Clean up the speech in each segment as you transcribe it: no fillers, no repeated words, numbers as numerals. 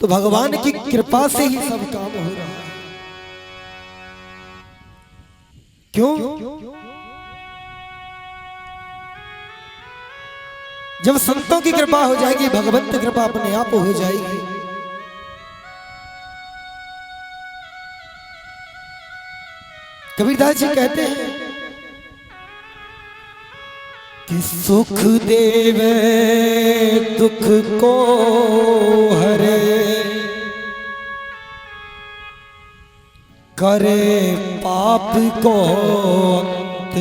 तो भगवान की कृपा से ही सब काम हो रहा है। क्यों? जब संतों की कृपा हो जाएगी, भगवंत कृपा अपने आप हो जाएगी। कबीरदास जी कहते हैं कि सुख देवे दुख को हरे, करे पाप को अंत।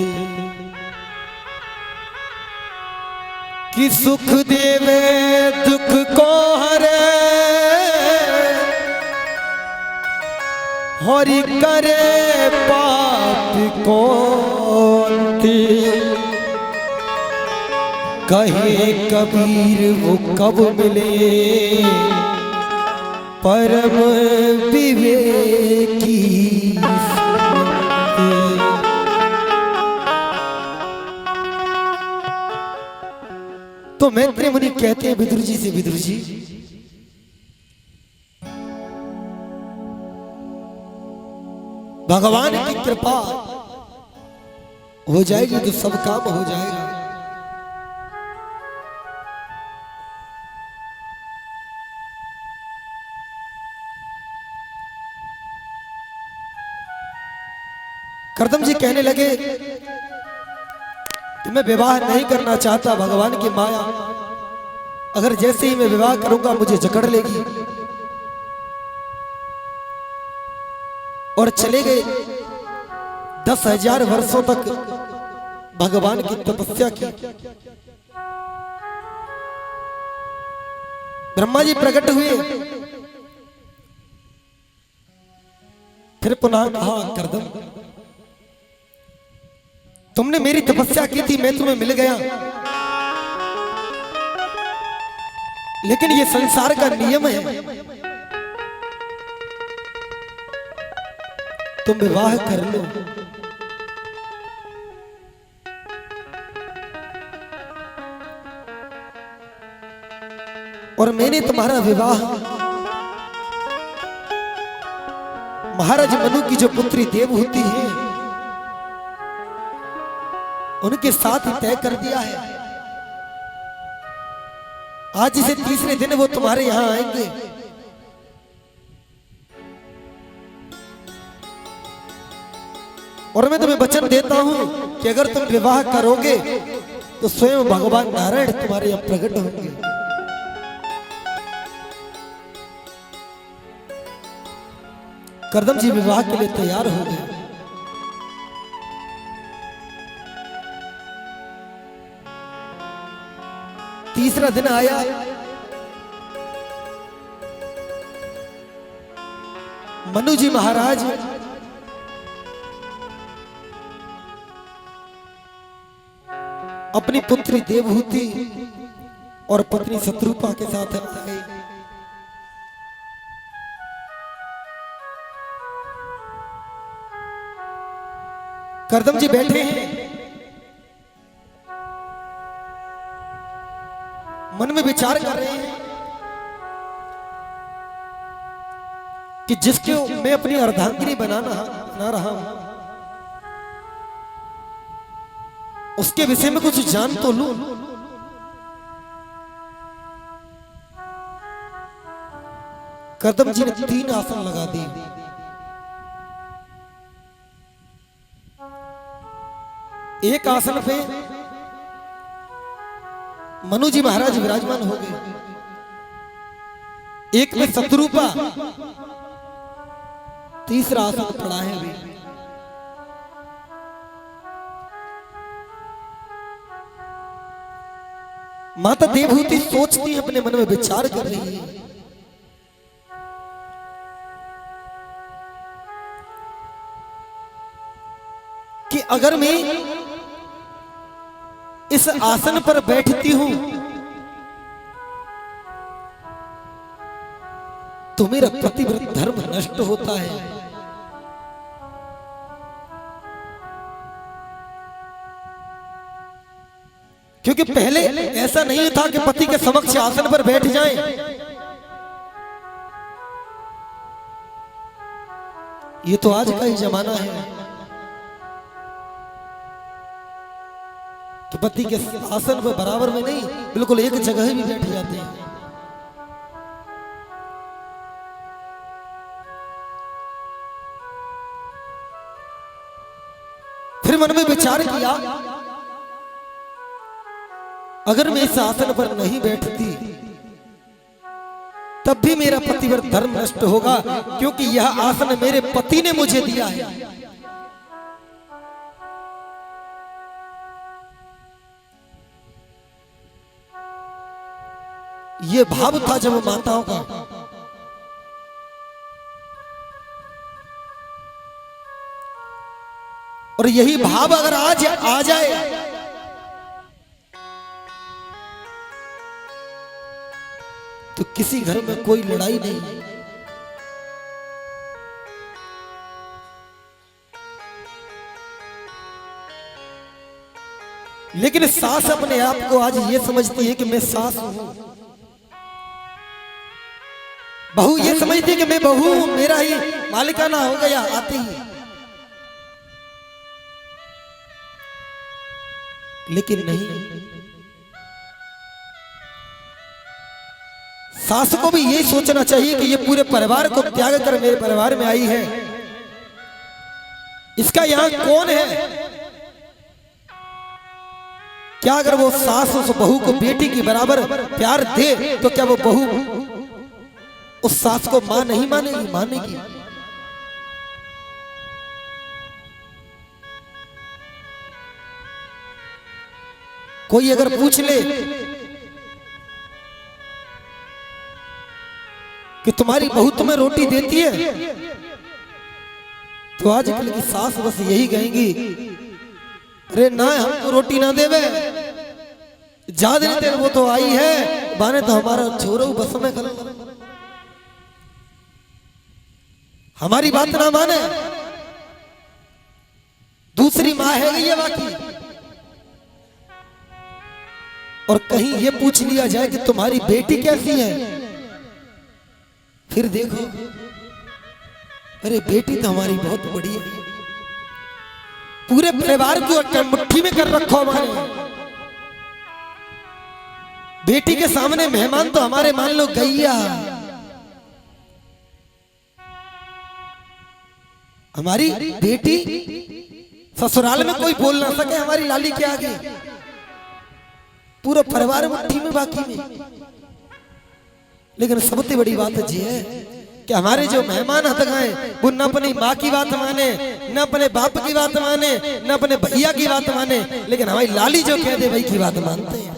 कि सुख देवे दुख को हरे, हरि करे पाप को अंत। कहे कबीर वो कब मिले परम विवेकी। तो मैत्री मुनि कहते हैं विदुर जी से, विदुर जी भगवान की कृपा हो जाएगी तो सब काम हो जाएगा। करदम जी कहने लगे कि मैं विवाह नहीं करना चाहता, भगवान की माया अगर जैसे ही मैं विवाह करूंगा मुझे जकड़ लेगी। और चले गए 10,000 वर्षों तक भगवान की तपस्या की। ब्रह्मा जी प्रकट हुए, फिर पुनः कहा करदम तुमने मेरी तपस्या की थी, मैं तुम्हें मिल गया, लेकिन ये संसार का नियम है, तुम विवाह कर लो। और मैंने तुम्हारा विवाह महाराज मनु की जो पुत्री देवहूति है उनके साथ ही तय कर दिया है। आज से तीसरे दिन वो तुम्हारे यहां आएंगे। और मैं तुम्हें वचन देता हूं कि अगर तुम विवाह करोगे तो स्वयं भगवान नारायण तुम्हारे यहां प्रकट होंगे। करदम जी विवाह के लिए तैयार हो गए। तीसरा दिन आया, मनु जी महाराज अपनी पुत्री देवहूति और पत्नी शत्रुपा के साथ आए। करदम जी बैठे हैं, मन में विचार कर रहे हैं कि जिसको मैं अपनी अर्धांगिनी बना रहा हूं उसके विषय में कुछ जान तो लूं। करदम जी ने 3 आसन लगा दिए। एक आसन पे मनु जी महाराज विराजमान हो गए, एक में शत्रुपा, तीसरा आसन पड़ा है अभी। माता देवहूति सोचती है, अपने मन में विचार कर रही है कि अगर मैं इस आसन पर बैठती हूं तो मेरा पतिव्रत धर्म नष्ट होता है। क्योंकि पहले ऐसा नहीं था कि पति के समक्ष आसन पर बैठ जाएं, ये तो आज का ही जमाना है कि पति के आसन पर बराबर में नहीं, बिल्कुल एक जगह ही भी बैठ जाते हैं। फिर मन में विचार किया, अगर मैं इस आसन पर नहीं बैठती तब भी मेरा पतिव्रत धर्म नष्ट होगा, क्योंकि यह आसन मेरे पति ने मुझे दिया है। यह भाव था जब माताओं का। और यही भाव अगर आज आ जाए तो किसी घर में कोई लड़ाई नहीं। लेकिन सास अपने आप को आज ये समझती है कि मैं सास हूं, बहू ये समझती है कि मैं बहू हूं, मेरा ही मालिकाना हो गया आते ही। लेकिन नहीं, सास को भी यही सोचना चाहिए कि ये पूरे परिवार को त्याग कर मेरे परिवार में आई है, इसका यहां कौन है। क्या अगर वो सास उस बहू को बेटी की बराबर प्यार दे तो क्या वो बहू उस सास को मां नहीं मानेगी? मानेगी। कोई अगर पूछ ले कि तुम्हारी बहू तुम्हें रोटी देती है, तो आजकल की सास बस यही कहेंगी, अरे ना हमको रोटी ना देवे, ज्यादा देर वो तो आई है, बाने तो हमारा छोरो बस में कर, हमारी बात ना माने, दूसरी माँ है ये बाकी। और कहीं ये पूछ लिया जाए कि तुम्हारी बेटी कैसी है, फिर देखो, अरे बेटी तो हमारी बहुत बड़ी है, पूरे परिवार को मुट्ठी में कर रखो हमारे। बेटी के सामने मेहमान तो हमारे मान लो गैया, हमारी बेटी ससुराल में कोई बोल ना सके हमारी लाली के आगे, पूरा परिवार मुट्ठी में बाकी में। लेकिन सबसे बड़ी बात ये है कि हमारे जो मेहमान हत गए वो न अपनी माँ की बात माने, न अपने बाप की बात माने, न अपने भैया की बात माने, लेकिन हमारी लाली जो कह दे भाई की बात मानते हैं।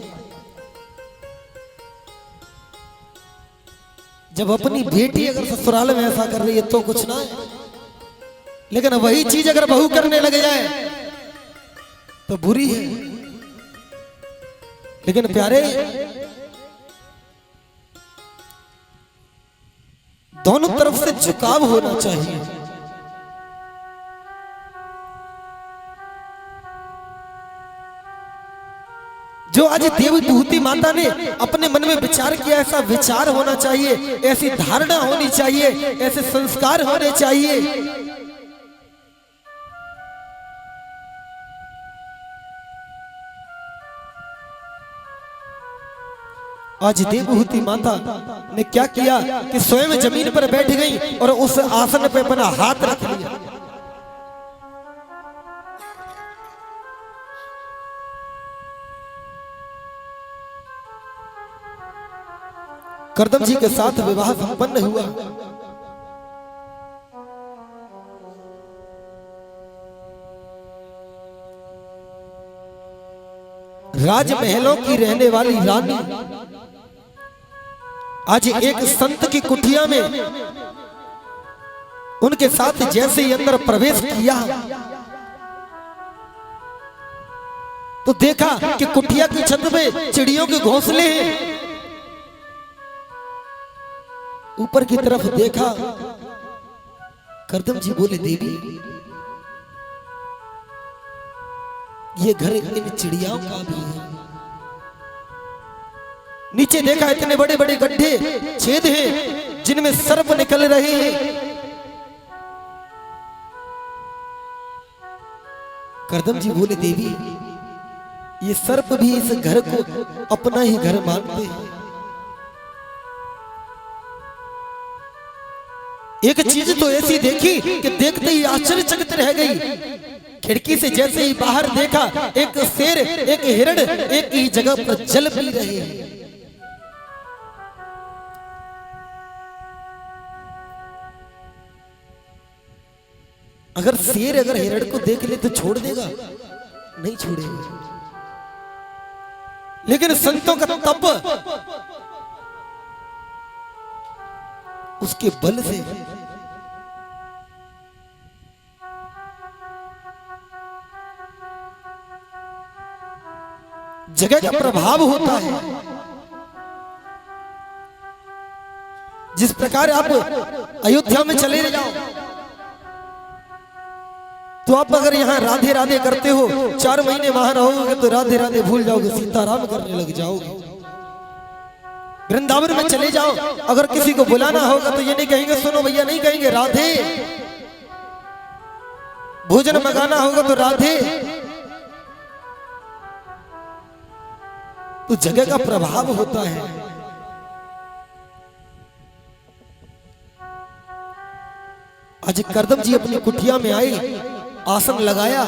जब अपनी बेटी अगर ससुराल में ऐसा कर रही है तो कुछ ना है, लेकिन वही चीज अगर बहू करने लग जाए तो बुरी है। लेकिन प्यारे, दोनों तरफ से झुकाव होना चाहिए। जो आज देवभूति माता ने अपने मन में विचार किया, ऐसा विचार होना चाहिए, ऐसी धारणा होनी चाहिए, ऐसे संस्कार होने चाहिए। आज देवभूति माता ने क्या किया कि स्वयं जमीन पर बैठ गई और उस आसन पे अपना हाथ रख लिया। करदम जी के साथ विवाह संपन्न हुआ। राजमहलों की रहने वाली रानी आज एक संत की कुटिया में उनके साथ जैसे ही अंदर प्रवेश किया तो देखा कि कुटिया की छत पे चिड़ियों के घोंसले हैं। ऊपर की तरफ देखा, करदम जी बोले, देवी ये घर इन चिड़ियाओं का भी है। नीचे देखा, इतने बड़े बड़े गड्ढे छेद हैं जिनमें सर्प निकल रहे हैं। करदम जी बोले देवी ये सर्प भी इस घर को अपना ही घर मानते हैं। एक चीज तो ऐसी देखी कि देखते ही आश्चर्यचकित रह गई। खिड़की से जैसे ही बाहर देखा एक शेर एक हिरण एक ही जगह पर जल पी रहे हैं। अगर शेर अगर हिरण को देख ले तो छोड़ देगा? नहीं छोड़ेगा। लेकिन संतों का तप उसके बल से जगह का प्रभाव होता है। जिस प्रकार आप अयोध्या में चले जाओ तो आप अगर यहाँ राधे राधे करते हो 4 महीने वहां रहोगे तो राधे राधे भूल जाओगे, सीताराम करने लग जाओगे। वृंदावन में चले जाओ अगर किसी को बुलाना होगा तो ये नहीं कहेंगे सुनो भैया, नहीं कहेंगे राधे। भोजन मंगाना होगा तो राधे। तो जगह का प्रभाव होता है। आज करदम जी अपनी कुटिया में आए, आसन लगाया,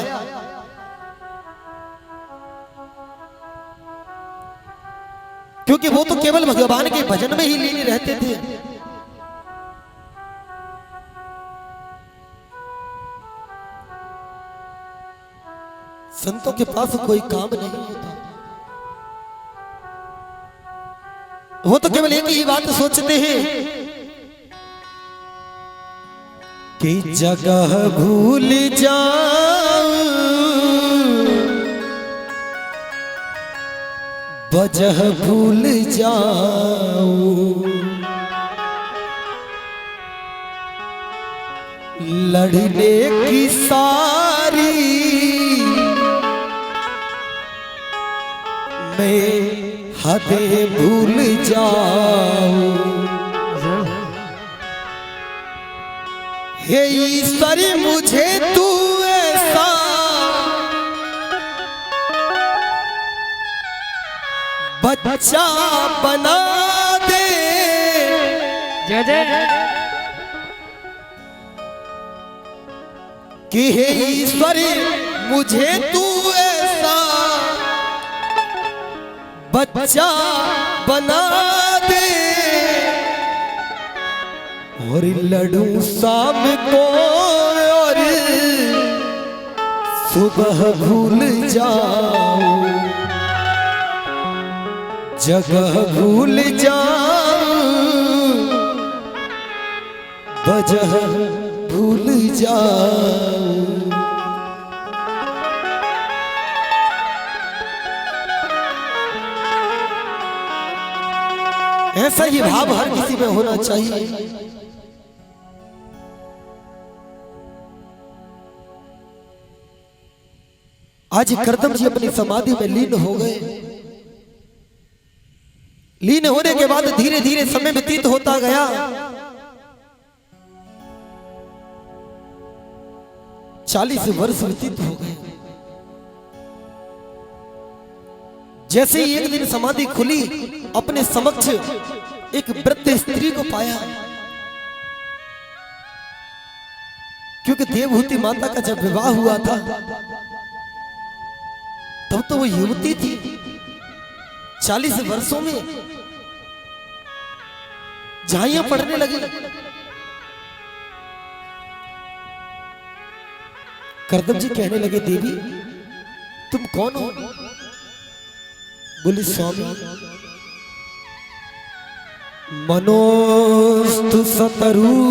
क्योंकि वो तो केवल भगवान के भजन में ही लीन रहते थे। संतों के पास कोई काम नहीं होता, वो तो केवल एक ही बात सोचते हैं कि जगह भूल जाऊं, वजह भूल जाऊं, लड़ने की सारी मैं हदें भूल जाऊं। हे ईश्वर मुझे तू ऐसा बच्चा बना दे, जय जय, कि हे ईश्वर मुझे तू ऐसा बच्चा बना दे, और लड़ूं शाम को और सुबह भूल जाऊं, जगह भूल जाऊं, वजह भूल जाऊं। ऐसा ही भाव हर किसी में होना चाहिए। आज करदम जी अपनी समाधि में लीन हो गए। लीन होने के बाद धीरे धीरे समय व्यतीत होता गया। चालीस वर्ष व्यतीत हो गए। जैसे ही एक दिन समाधि खुली, अपने समक्ष एक वृद्ध स्त्री को पाया, क्योंकि देवहूति माता का जब विवाह हुआ था तब तो वो युवती थी। 40 वर्षों में झाइयां पड़ने लगी। करदम जी कहने लगे देवी तुम कौन हो? बोली स्वामी मनोस्तु सतरूपाया,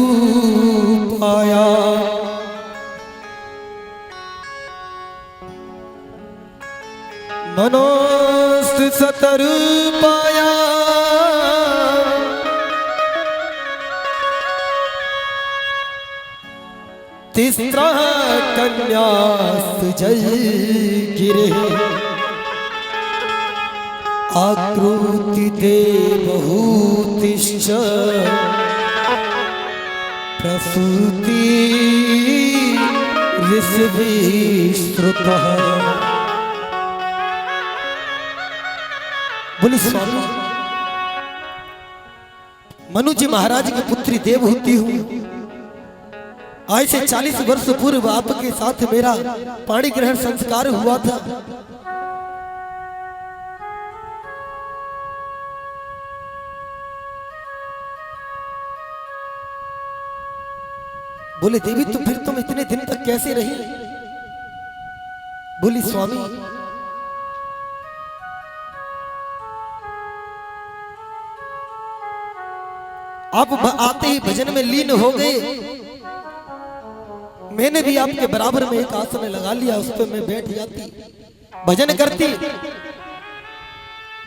मनोस्तु सतरूपाया, तिस्रा कन्यास्तु जय गिरे, आकृति देवहूतिश्च प्रसूति से विस्तृत है। बोले स्वामी, मनु जी महाराज की पुत्री देवहूति हूं। आज से 40 वर्ष पूर्व आपके साथ मेरा पाणी ग्रहण संस्कार हुआ था। बोले देवी तो फिर तुम इतने दिन तक कैसे रही? बोली स्वामी, आप आते ही भजन में लीन हो गए। मैंने भी आपके बराबर में एक आसन लगा लिया, उस पर मैं बैठ जाती, भजन करती।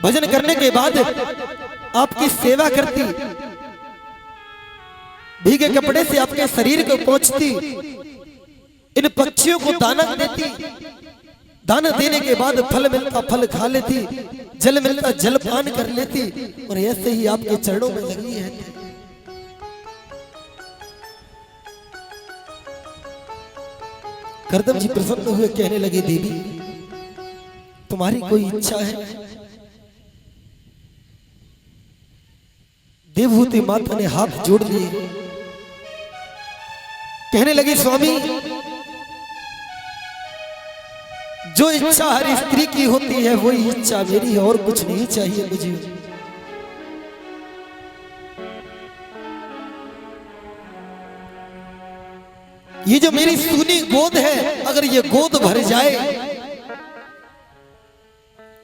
भजन करने के बाद आपकी सेवा करती, भीगे कपड़े से आपके शरीर को पोंछती, इन पक्षियों को दाना देती। दाना देने के बाद फल मिलता फल खा लेती, जल मिलता जल पान कर लेती, और ऐसे ही आपके चरणों में लगी है। करदम जी प्रसन्न हुए, कहने लगे देवी तुम्हारी कोई इच्छा है? देवहूति माता ने हाथ जोड़ लिए, कहने लगी स्वामी, जो इच्छा हर स्त्री की होती है वही इच्छा मेरी है, और कुछ नहीं चाहिए मुझे। ये जो मेरी सूनी गोद है, अगर ये गोद भर जाए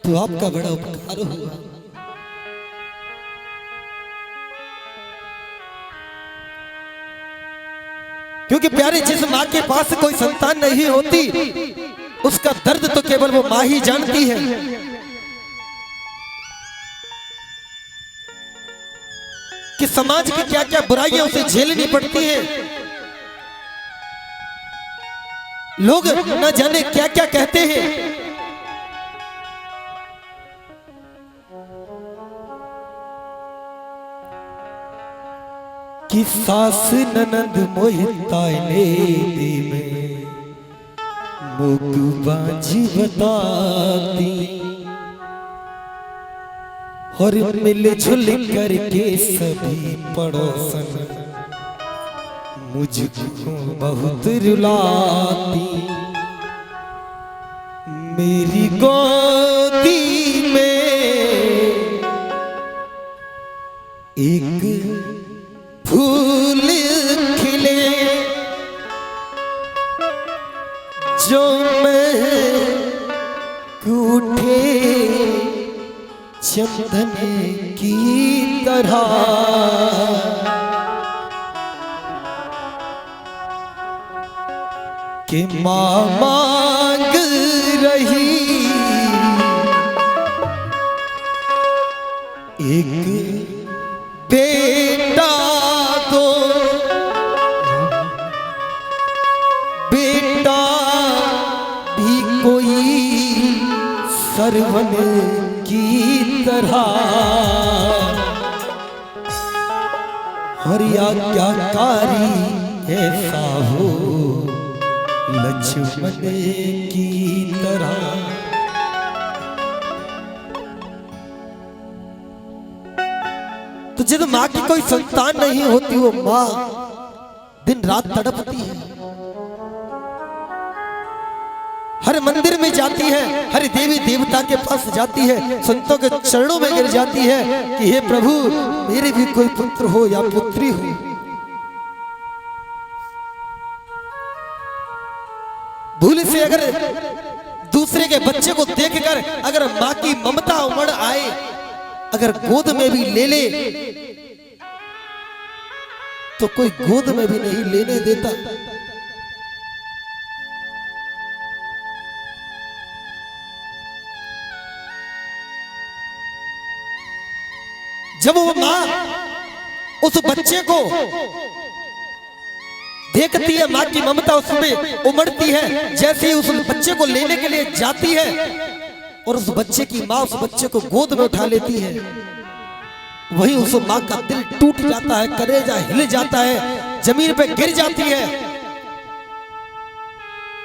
तो आपका बड़ा उपकार होगा। क्योंकि प्यारे, जिस मां के पास कोई संतान नहीं होती उसका दर्द तो केवल वो मां ही जानती है। कि समाज की क्या क्या बुराइयां उसे झेलनी पड़ती है। लोग न जाने क्या क्या कहते हैं। कि सास ननद मोहिताइले दे में मुख बाजी बताती, और मिलजुल करके सभी पड़ोसन मुझको बहुत रुलाती। मेरी गोदी में एक फूल खिले, जो मैं उठे चंदन की तरह। कि मां मांग रही एक बेटा दो, बेटा भी कोई सरवन की तरह। हरि आज्ञाकारी ऐसा हो लक्ष्मण की तरह। तो जब मां की कोई संतान नहीं होती, वो मां दिन रात तड़पती है। हर मंदिर में जाती है, हर देवी देवता के पास जाती है, संतों के चरणों में गिर जाती है कि हे प्रभु, मेरे भी कोई पुत्र हो या पुत्री हो। भूल से अगर दूसरे के बच्चे को देखकर अगर मां की ममता उमड़ आए, अगर गोद में भी ले ले तो कोई गोद में भी नहीं लेने देता। जब वो मां उस बच्चे को देखती है, मां की ममता उसमें उमड़ती है। जैसे ही उस बच्चे को लेने के लिए जाती है और उस बच्चे की मां उस बच्चे को गोद में उठा लेती है, वहीं उस मां का दिल टूट जाता है, कलेजा हिल जाता है, जमीन पे गिर जाती है।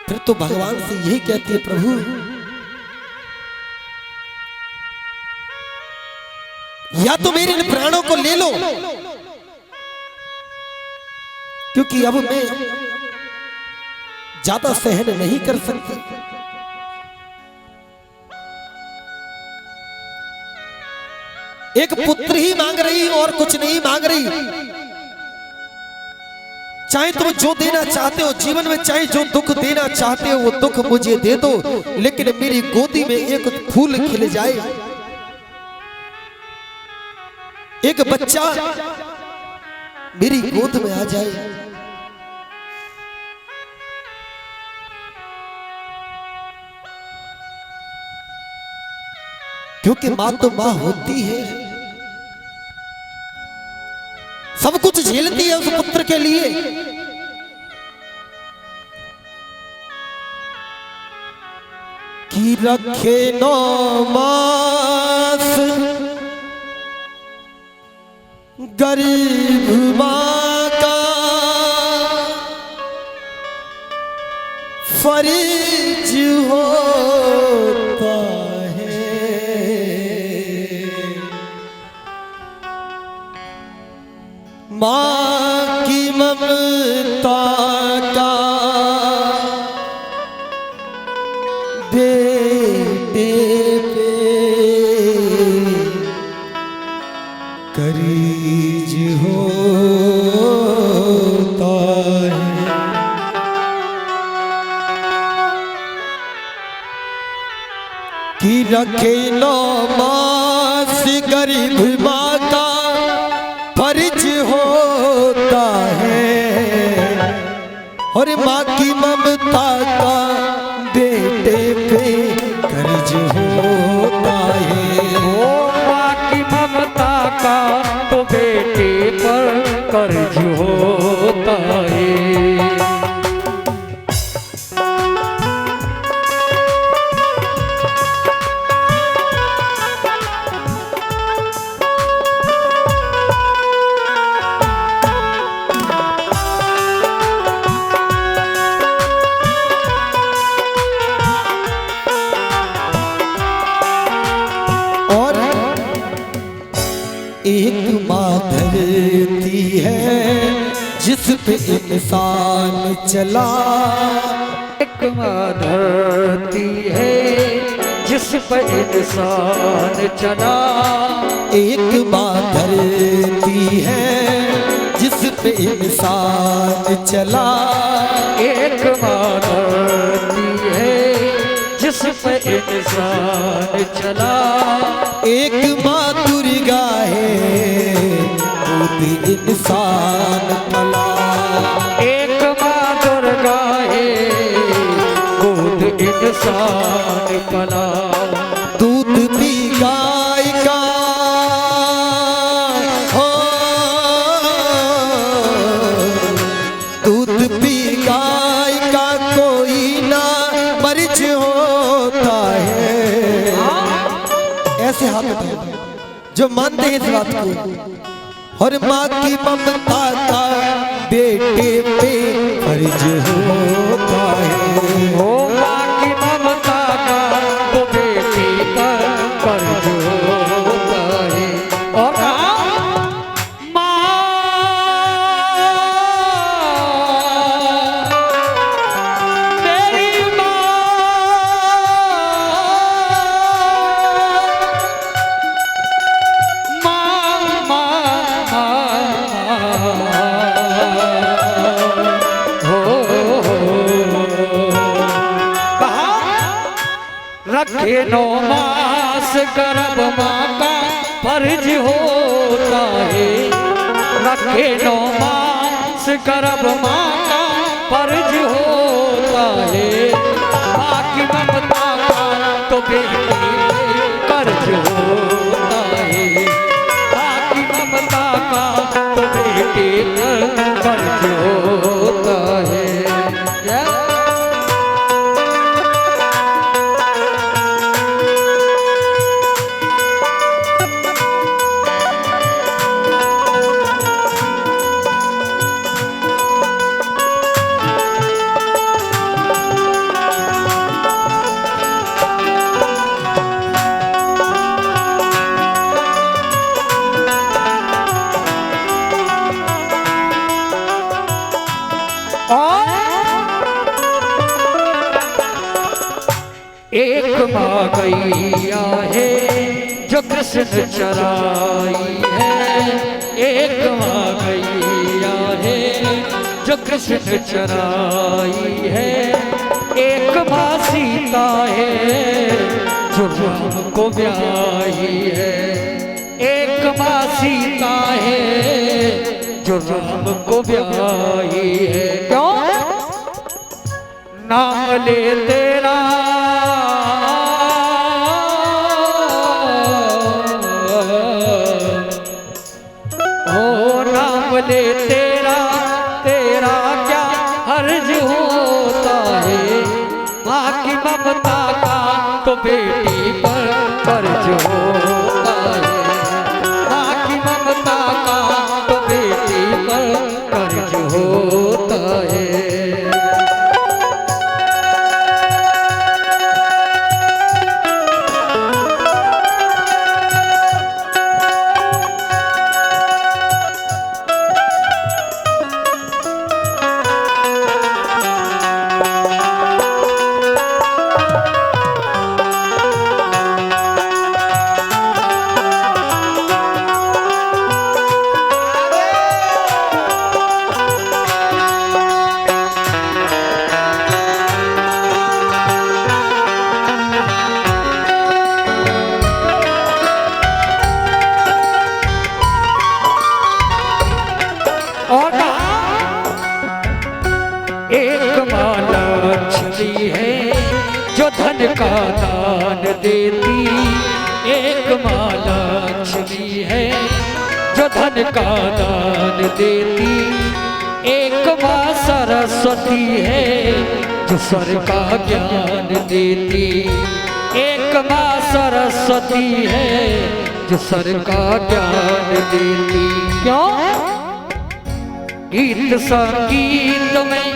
फिर तो भगवान से यही कहती है, प्रभु या तो मेरे इन प्राणों को ले लो, क्योंकि अब मैं ज्यादा सहन नहीं कर सकती। एक पुत्र ही मांग रही और कुछ नहीं मांग रही। चाहे तुम जो देना चाहते हो जीवन में, चाहे जो दुख देना चाहते हो वो दुख मुझे दे दो, लेकिन मेरी गोदी में एक फूल खिल जाए, एक बच्चा मेरी गोद में आ जाए। क्योंकि मां तो मां होती है, सब कुछ झेलती है उस पुत्र के लिए। कि रखे 9 मास गरीब मां का फर्ज होता है। मां की ममता का बेटे पे करीज होता है। कि रखे 9 मास गरीब मां का फर्ज होता है, और मां की ममता का बेटे पे कर्ज होता है। माँ की ममता का तो बेटे पर कर्ज होता है। एक माँ धरती है जिस पे इंसान चला, एक माँ धरती है जिस पर इंसान चला। एक माँ धरती है जिस पे इंसान चला। एक माँ धरती है जिस पर इंसान चला। एक माँ दुर्गा है खुद इंसान पला। एक माँ दुर्गा है खुद इंसान पला। दूध पी गाय का हो, दूध पी गाय का कोई ना मर्ज होता है। ऐसे हाथ उठाओ जो मानते हैं इस बात को। और माँ की ममता का बेटे पे फर्ज होता है। ओ माँ की ममता का तो बेटे पर कर्ज होता है। और माँ मेरी माँ, रखे 9 मास गर्भ माँ का फर्ज होता है। रखे 9 मास गर्भ माँ का फर्ज होता है। माँ की ममता का तो बेटे कर्ज होता है। माँ की ममता का तो बेटे कर्ज होता है। माँ गैया है जो कृष्ण चराई है, एक माँ गैया है जो कृष्ण चराई है, एक माँ सीता है जो राम को ब्याही है, एक माँ सीता है जो राम को ब्याही है। क्यों? नाम ले तेरा ओ नाम ले तेरा, तेरा क्या हर्ज होता है, माँ की ममता का तो बेटी पर कर्ज होता है, माँ की ममता का तो बेटी पर कर्ज होता है। और एक माँ लक्ष्मी है जो धन का दान देती, एक माँ लक्ष्मी है जो धन का दान देती, एक माँ सरस्वती है जो स्वर का ज्ञान देती, एक माँ सरस्वती है जो स्वर का ज्ञान देती। क्यों? गीत संगीत में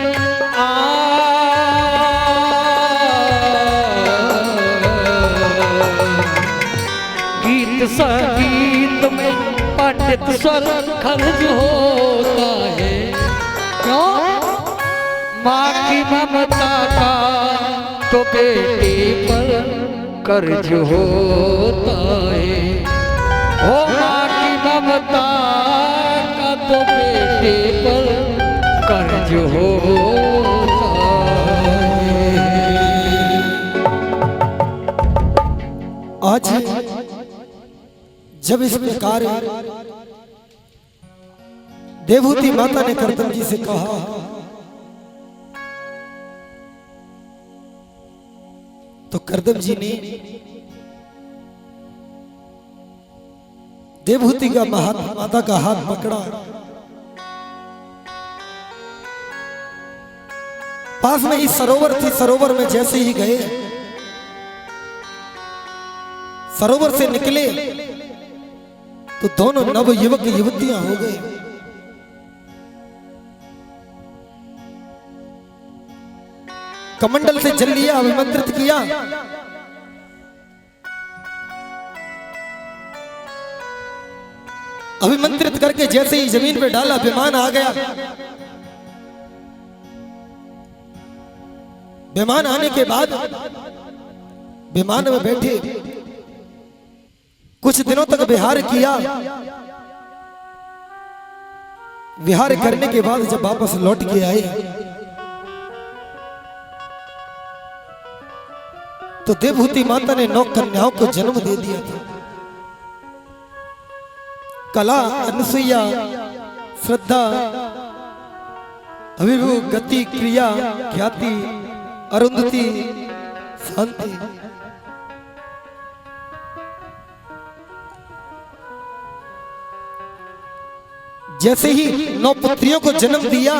गीत संगीत में पंडित स्वर खर्च होता है। क्यों? माँ की ममता का तो बेटी पर कर्ज होता है, ओ माँ की ममता का तो बेटे पर कर्ज होता है। आज जब इस प्रकार देवहूति माता ने करदम जी से कहा, तो करदम जी ने देवहूति का माता का हाथ पकड़ा, पास में ही सरोवर थी, सरोवर में जैसे ही गए, सरोवर से निकले तो दोनों नव युवक युवतियां हो गए। कमंडल से जल लिया, अभिमंत्रित किया, अभिमंत्रित करके जैसे ही जमीन पे डाला, विमान आ गया। विमान आने के बाद विमान में बैठे कुछ दिनों तक विहार किया। विहार करने के बाद जब वापस लौट के आए तो देवहूति माता ने 9 कन्याओं को जन्म दे दिया था। कला, अनुसुईया, श्रद्धा, अभिभू, गति, क्रिया, ख्याति, अरुंधति, शांति। जैसे ही 9 पुत्रियों को जन्म दिया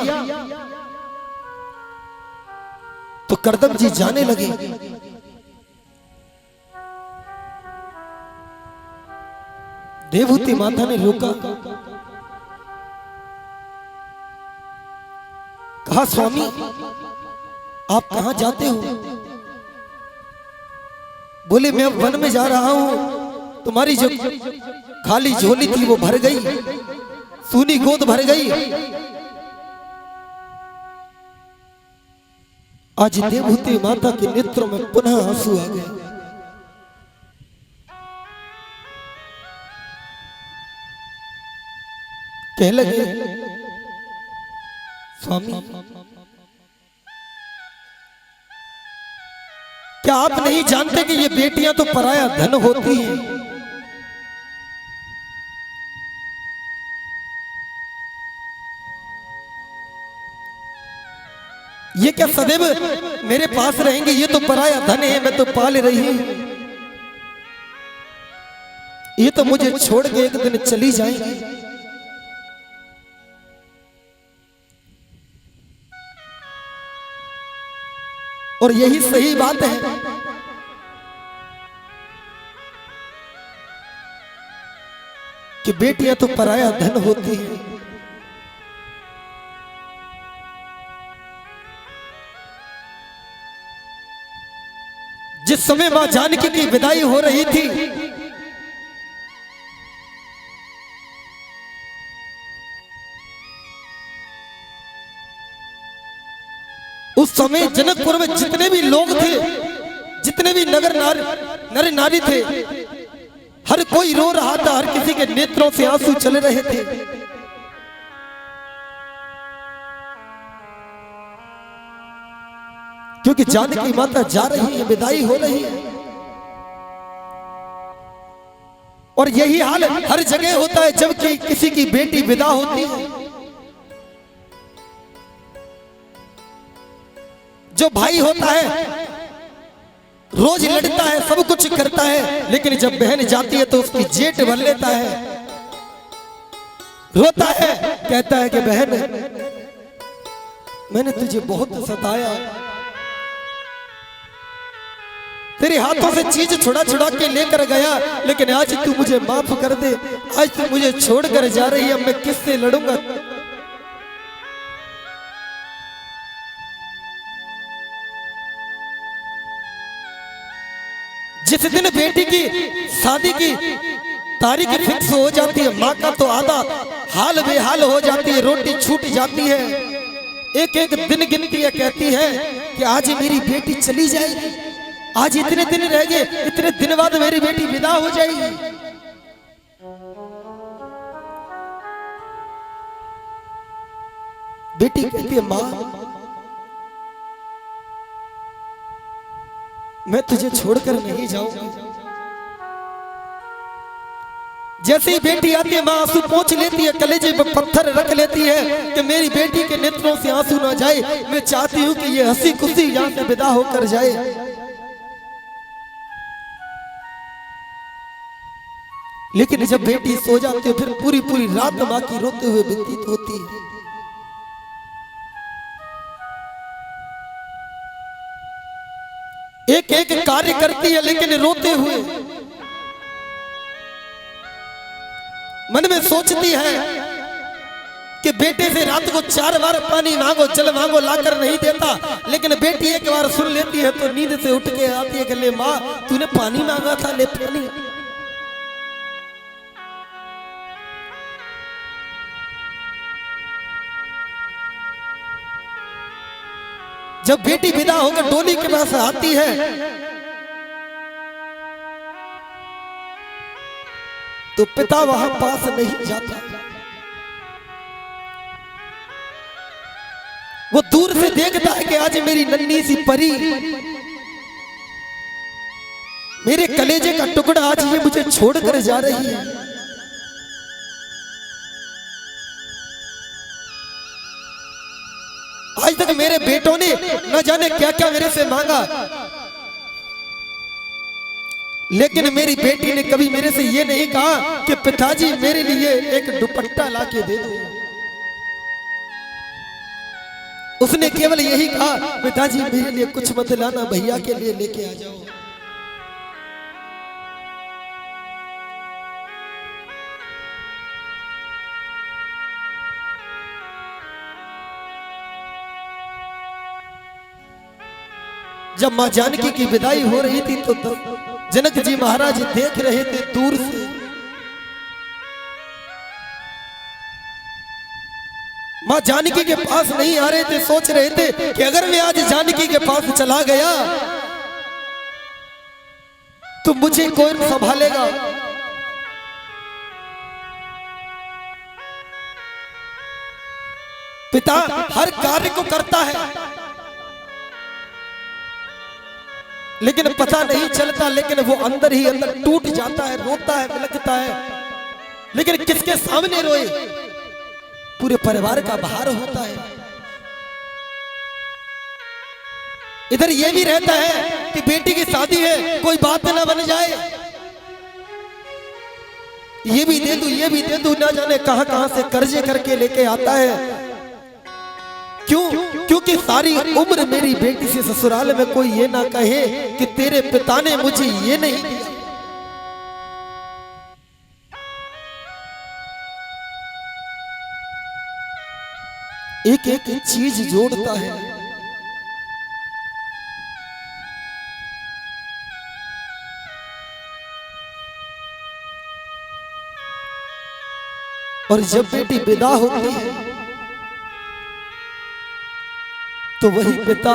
तो करदम जी जाने लगे। देवहूति माता ने रोका, कहा स्वामी आप कहां जाते हो? बोले मैं वन में जा रहा हूं, तुम्हारी जो खाली झोली थी वो भर गई, सूनी गोद भर गई। आज देवहूति माता के नेत्रों में पुनः आंसू आ गए। कह लगे, स्वामी क्या आप नहीं जानते कि ये बेटियां तो पराया धन होती हैं? ये क्या सदैव मेरे पास रहेंगे? ये तो पराया धन है, मैं तो पाल रही हूं। ये तो मुझे छोड़ के एक दिन चली जाएंगी। और यही सही बात है कि बेटियां तो पराया धन होती हैं। जिस समय मां जानकी की विदाई हो रही थी, उस समय जनकपुर में जितने भी लोग थे, जितने भी नर नारी थे, हर कोई रो रहा था, हर किसी के नेत्रों से आंसू चल रहे थे। क्योंकि जानकी माता जा रही है, विदाई हो रही है। और यही हाल हर जगह होता है जब किसी की बेटी विदा होती है। जो भाई होता है रोज लड़ता है, सब कुछ करता है, लेकिन जब बहन जाती है तो उसकी जेठ भर लेता है, रोता है, कहता है कि बहन मैंने तुझे बहुत सताया, तेरे हाथों से चीज छुड़ा छुड़ा के लेकर गया, लेकिन आज तू मुझे माफ कर दे, आज तू मुझे छोड़कर जा रही है, अब मैं किससे लड़ूंगा? जिस दिन बेटी की शादी की तारीख फिक्स हो जाती है, माँ का तो आधा हाल बेहाल हो जाती है, रोटी छूट जाती है, एक एक दिन गिनती है, कहती है कि आज मेरी बेटी चली जाएगी, आज इतने दिन रह गए, इतने दिन बाद मेरी बेटी विदा हो जाएगी। बेटी कहती है माँ मैं तुझे छोड़कर नहीं जाऊंगी। जैसे ही बेटी आती है माँ आंसू पोंछ लेती है, कलेजे में पत्थर रख लेती है कि मेरी बेटी के नेत्रों से आंसू ना जाए, मैं चाहती हूं कि ये हंसी खुशी यहां से विदा होकर जाए। लेकिन जब बेटी सो जाती है फिर पूरी पूरी रात माँ की रोते हुए व्यतीत होती है। एक एक कार्य करती है लेकिन रोते हुए, मन में सोचती है कि बेटे से रात को 4 बार पानी मांगो, जल मांगो, लाकर नहीं देता, लेकिन बेटी एक बार सुन लेती है तो नींद से उठ के आती है कि ले माँ तूने पानी मांगा था, ले पानी। जब बेटी विदा होकर डोली के पास आती है तो पिता वहां पास नहीं जाता, वो दूर से देखता है कि आज मेरी नन्ही सी परी, मेरे कलेजे का टुकड़ा, आज ये मुझे छोड़कर जा रही है। आज तक मेरे बेटों ने न जाने क्या क्या मेरे से मांगा, लेकिन मेरी बेटी ने कभी मेरे से ये नहीं कहा कि पिताजी मेरे लिए एक दुपट्टा लाके दे दो। उसने केवल यही कहा पिताजी मेरे लिए कुछ मत लाना, भैया के लिए लेके आ जाओ। जब मां जानकी की विदाई हो रही थी तो जनक जी महाराज देख रहे थे दूर से। मां जानकी के पास नहीं आ रहे थे, सोच रहे थे कि अगर मैं आज जानकी के पास चला गया तो मुझे कौन संभालेगा। पिता हर कार्य को करता है, लेकिन पता नहीं चलता, लेकिन वो अंदर ही अंदर टूट जाता है, रोता है, बिलखता है। लेकिन किसके सामने रोए? पूरे परिवार का भार होता है। इधर ये भी रहता है कि बेटी की शादी है, कोई बात ना बन जाए, ये भी दे दूं, ये भी दे दूं, ना जाने कहां कहां से कर्जे करके लेके आता है। क्यों? क्योंकि सारी उम्र मेरी बेटी से ससुराल में कोई ये ना कहे कि तेरे पिता ने मुझे ये नहीं दिया। एक एक चीज जोड़ता है। और जब बेटी विदा होती है तो वही पिता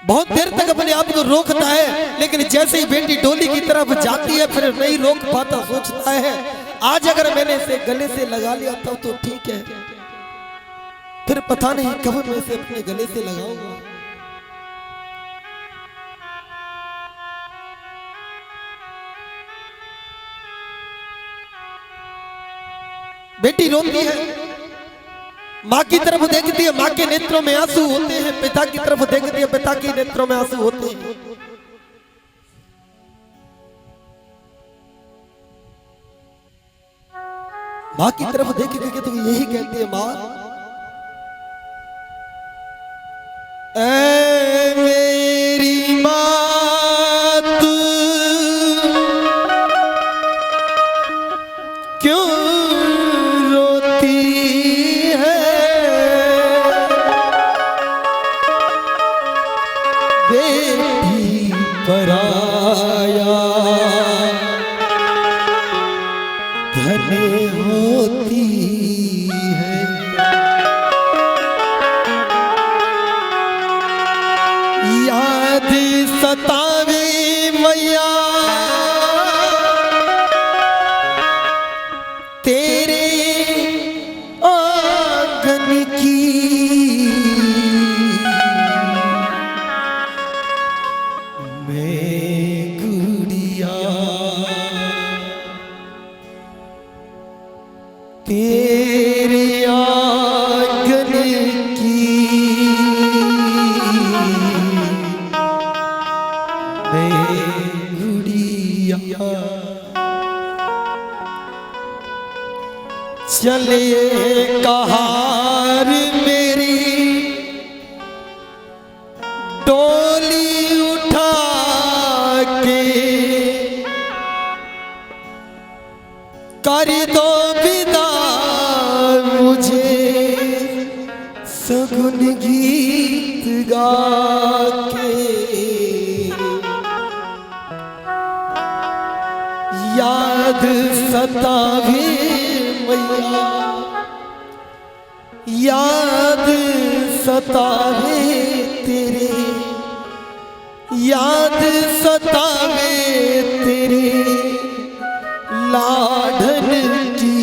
बहुत देर तक अपने आप को रोकता है, लेकिन जैसे ही बेटी डोली की तरफ जाती है फिर नहीं रोक पाता। सोचता है आज अगर मैंने इसे गले से लगा लिया तब तो ठीक है, फिर पता नहीं कब मैं इसे अपने गले से लगाऊंगा। बेटी रोती है, माँ की तरफ देखती है, माँ के नेत्रों में आंसू होते हैं, पिता की तरफ देखती है, पिता के नेत्रों में आंसू होते हैं। माँ की तरफ देख के तो यही कहती है, माँ ऐ मेरी माँ तू क्यों रोती है, बेटी पराया धन्य होती है। याद सतावे मैया तेरे आंगन की, मैं गुड़िया तेरे आंगन की, मैं गुड़िया चले कहार मेरी डोली उठा के, कर दो विदा मुझे सगुन गीत गा के। याद सतावे मैया, याद सतावे तेरे, याद सतावे तेरे लाडन की,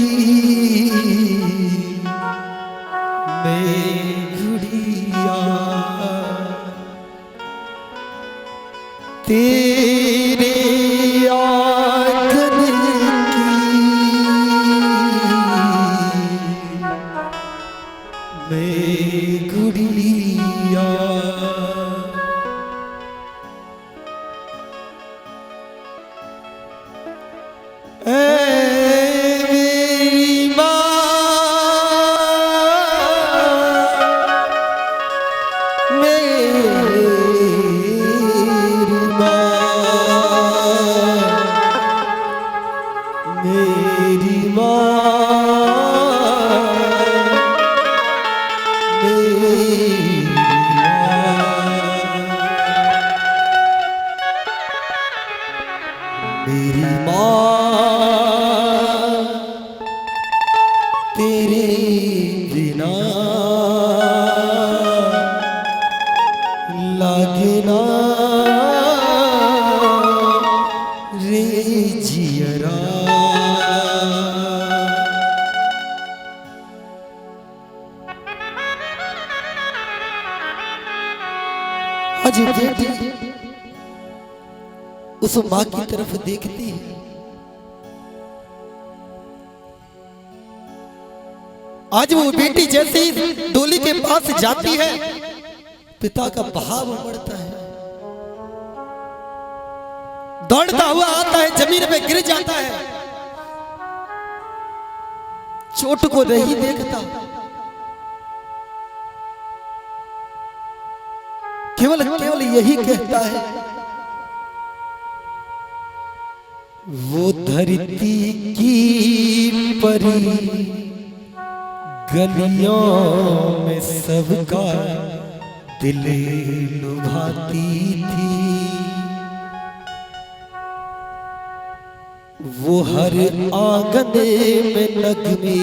मैं गुड़िया तेरे आंगन की, मैं गुड़िया आज बेटी उस माँ की तरफ देखती है, आज वो बेटी जैसे ही डोली के पास जाती है, पिता का भाव उमड़ता है, दौड़ता हुआ आता है, जमीन पे गिर जाता है, चोट को नहीं देखता, केवल केवल यही कहता है, वो धरती की परी गलियों में सबका दिल लुभाती थी, वो हर आंगन में नगमे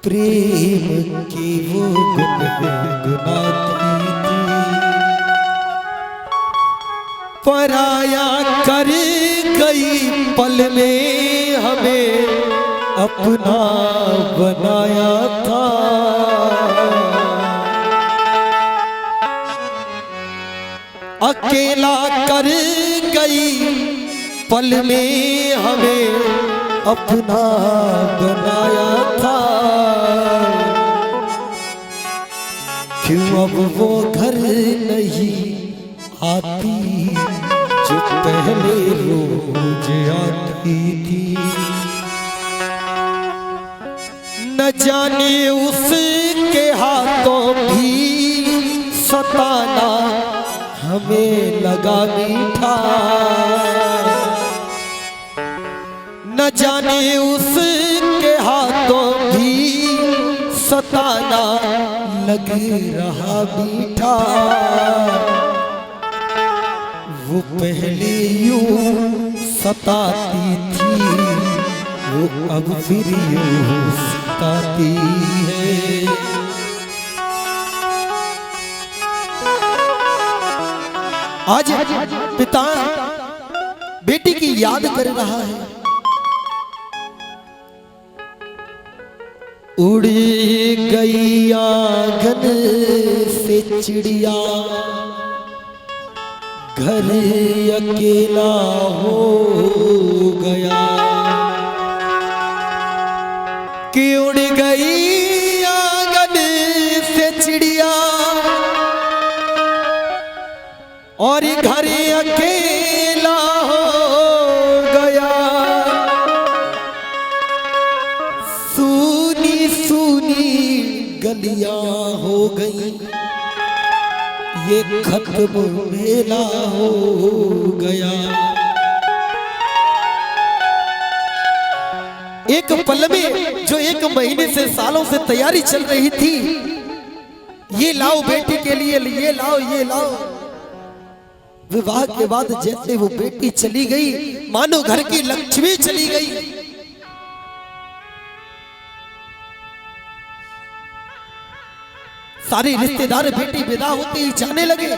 प्रेम की वो गुनगुनाती थी, पराया कर गई पल में हमें अपना बनाया था, अकेला कर गई पल में हमें अपना बनाया था, क्यों अब वो घर नहीं आती जो पहले रोज आती थी, न जाने उसके हाथों भी सताना हमें लगा मीठा, न जाने उसके हाथों भी सताना लग रहा मीठा, वो पहले यूं सताती थी, वो अब फिर यूं सताती है। आज पिता बेटी की याद कर रहा है, उड़ गई आंगन से चिड़िया, घर अकेला हो गया, कि उड़ गई आंगन से चिड़िया और घर अकेला हो गया, सूनी सूनी गलियां हो गई, ये खत्म मेला हो गया, एक पल में जो एक महीने से सालों से तैयारी चल रही थी, ये लाओ बेटी के लिए, ये लाओ ये लाओ, विवाह के बाद जैसे वो बेटी चली गई, मानो घर की लक्ष्मी चली गई। सारे रिश्तेदार बेटी विदा होते ही जाने लगे,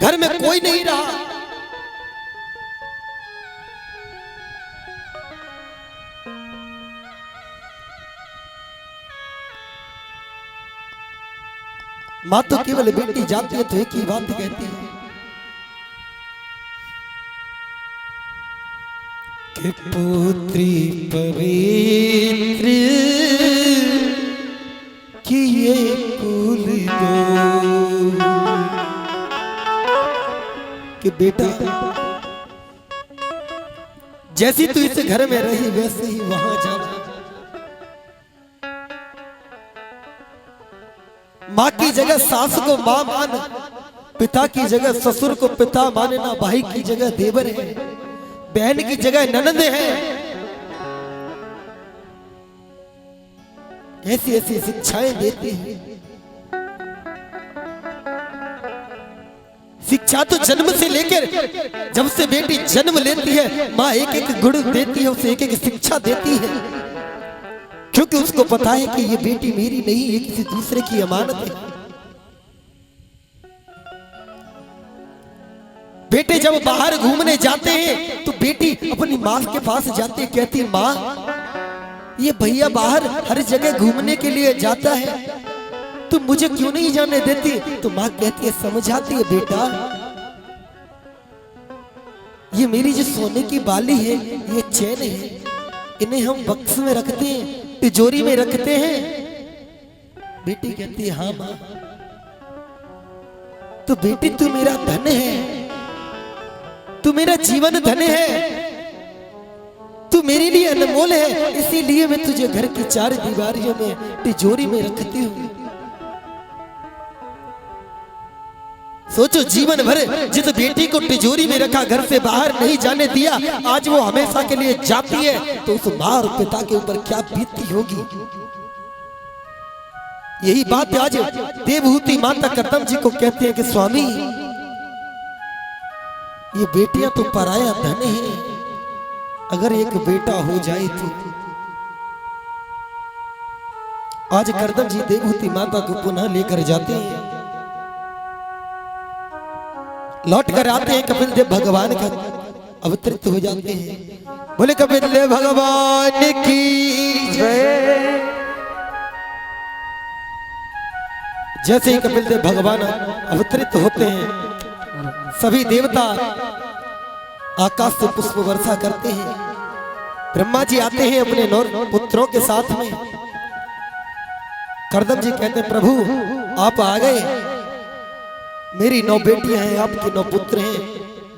घर में कोई नहीं रहा। माँ तो केवल बेटी जाती है तो एक ही बात कहती है कि पुत्री पवित्र कि ये कुल दो, कि बेटा जैसी तू इस घर में रही वैसे ही वहां जाना। माँ की जगह सास को माँ मान, पिता की जगह ससुर को पिता मानना, भाई की जगह देवर है, बहन की जगह ननद है। ऐसी ऐसी शिक्षाएं देते हैं। शिक्षा तो जन्म से लेकर जब से बेटी जन्म लेती है, माँ एक एक गुण देती है, उसे एक एक शिक्षा देती है, क्योंकि उसको पता है कि ये बेटी मेरी नहीं, ये किसी दूसरे की अमानत है। बेटे जब बाहर घूमने जाते हैं तो बेटी अपनी माँ के पास जाती है, कहती है माँ ये भैया बाहर हर जगह घूमने के लिए जाता है, तुम मुझे क्यों नहीं जाने देती? तो माँ कहती है समझाती है बेटा, ये मेरी जो सोने की बाली है, ये चैन है, इन्हें हम बक्स में रखते हैं, तिजोरी में रखते हैं। बेटी कहती है हाँ माँ। तो बेटी तू मेरा धन है, तू मेरा जीवन धन है, तू मेरे लिए अनमोल है, इसीलिए मैं तुझे घर की चार दीवारियों में तिजोरी में रखती हूँ। सोचो जीवन भर जिस बेटी को तिजोरी में रखा, घर से बाहर नहीं जाने दिया, आज वो हमेशा के लिए जाती है, तो उस माँ और पिता के ऊपर क्या बीतती होगी। यही बात आज देवहूति माता करदम जी को कहते हैं कि स्वामी, ये बेटियां तो पराया धन है, अगर एक बेटा हो जाए तो। आज करदम जी देवहूति माता को पुनः लेकर जाते हैं, लौट कर आते हैं, कपिल देव भगवान का अवतरित हो जाते हैं। बोले कपिल देव भगवान की जय। जैसे ही कपिल देव भगवान अवतरित होते हैं, सभी देवता आकाश से पुष्प वर्षा करते हैं। ब्रह्मा जी आते हैं अपने 9 पुत्रों के साथ में। करदम जी कहते हैं प्रभु आप आ गए, मेरी 9 बेटियां हैं, आपके 9 पुत्र हैं,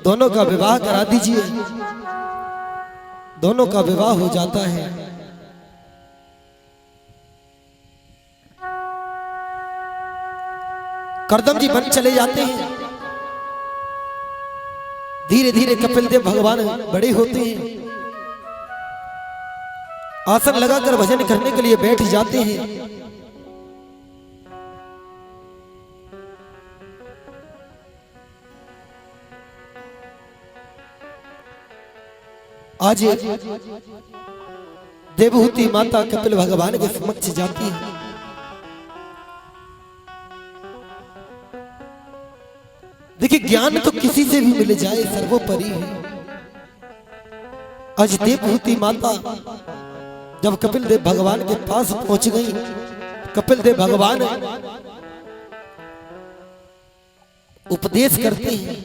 दोनों का विवाह करा दीजिए। दोनों का विवाह हो जाता है। करदम जी वन चले जाते हैं। धीरे धीरे कपिल देव भगवान बड़े होते हैं, आसन लगाकर भजन करने के लिए बैठ जाते हैं। आज देवहूति माता कपिल भगवान के समक्ष जाती है। देखिए ज्ञान तो किसी से भी मिल जाए सर्वोपरि है। आज देवहूति माता जब कपिल देव भगवान के पास पहुंच गई, कपिल देव भगवान उपदेश करते हैं।